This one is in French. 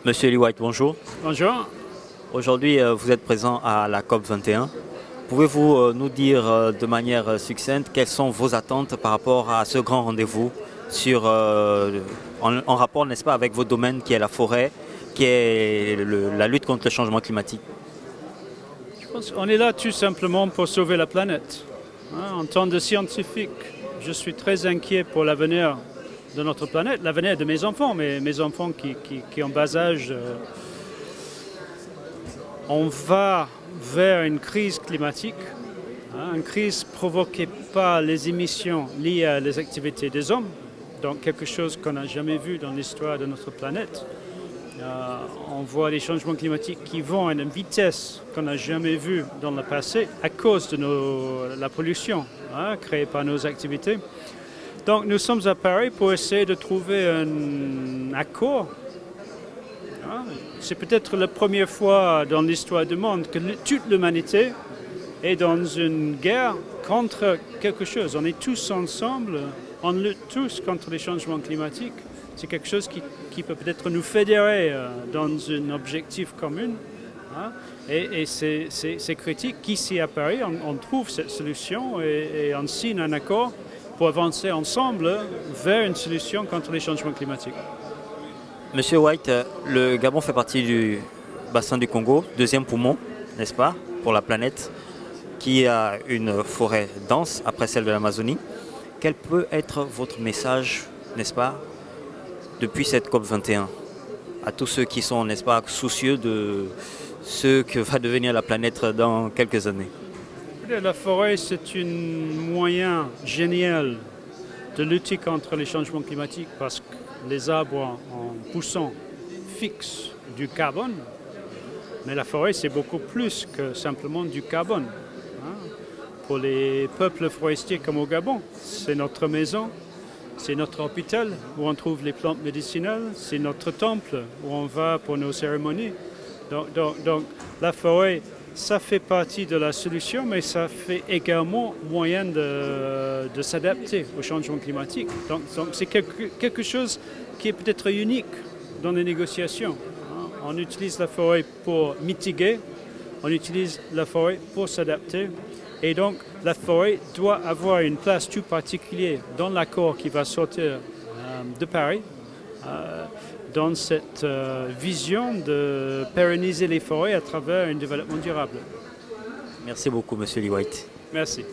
Monsieur Lee White, bonjour. Bonjour. Aujourd'hui, vous êtes présent à la COP 21. Pouvez-vous nous dire de manière succincte quelles sont vos attentes par rapport à ce grand rendez-vous en rapport, n'est-ce pas, avec votre domaine qui est la forêt, qui est la lutte contre le changement climatique? Je pense qu'on est là tout simplement pour sauver la planète. En tant que scientifique, je suis très inquiet pour l'avenir de notre planète, l'avenir de mes enfants, mais mes enfants qui ont bas âge. On va vers une crise climatique, une crise provoquée par les émissions liées à les activités des hommes, donc quelque chose qu'on n'a jamais vu dans l'histoire de notre planète. On voit les changements climatiques qui vont à une vitesse qu'on n'a jamais vue dans le passé à cause de la pollution créée par nos activités. Donc nous sommes à Paris pour essayer de trouver un accord. C'est peut-être la première fois dans l'histoire du monde que toute l'humanité est dans une guerre contre quelque chose. On est tous ensemble, on lutte tous contre les changements climatiques. C'est quelque chose qui peut peut-être nous fédérer dans un objectif commun. Et c'est critique qu'ici à Paris, on trouve cette solution et on signe un accord pour avancer ensemble vers une solution contre les changements climatiques. Monsieur White, le Gabon fait partie du bassin du Congo, deuxième poumon, n'est-ce pas, pour la planète, qui a une forêt dense après celle de l'Amazonie. Quel peut être votre message, n'est-ce pas, depuis cette COP 21 à tous ceux qui sont, n'est-ce pas, soucieux de ce que va devenir la planète dans quelques années? La forêt, c'est un moyen génial de lutter contre les changements climatiques parce que les arbres, en poussant, fixent du carbone. Mais la forêt, c'est beaucoup plus que simplement du carbone. Pour les peuples forestiers comme au Gabon, c'est notre maison, c'est notre hôpital où on trouve les plantes médicinales, c'est notre temple où on va pour nos cérémonies. Donc la forêt, ça fait partie de la solution, mais ça fait également moyen de s'adapter au changement climatique. Donc c'est quelque chose qui est peut-être unique dans les négociations. On utilise la forêt pour mitiguer, on utilise la forêt pour s'adapter. Et donc la forêt doit avoir une place tout particulière dans l'accord qui va sortir de Paris, dans cette vision de pérenniser les forêts à travers un développement durable. Merci beaucoup, Monsieur Lee White. Merci.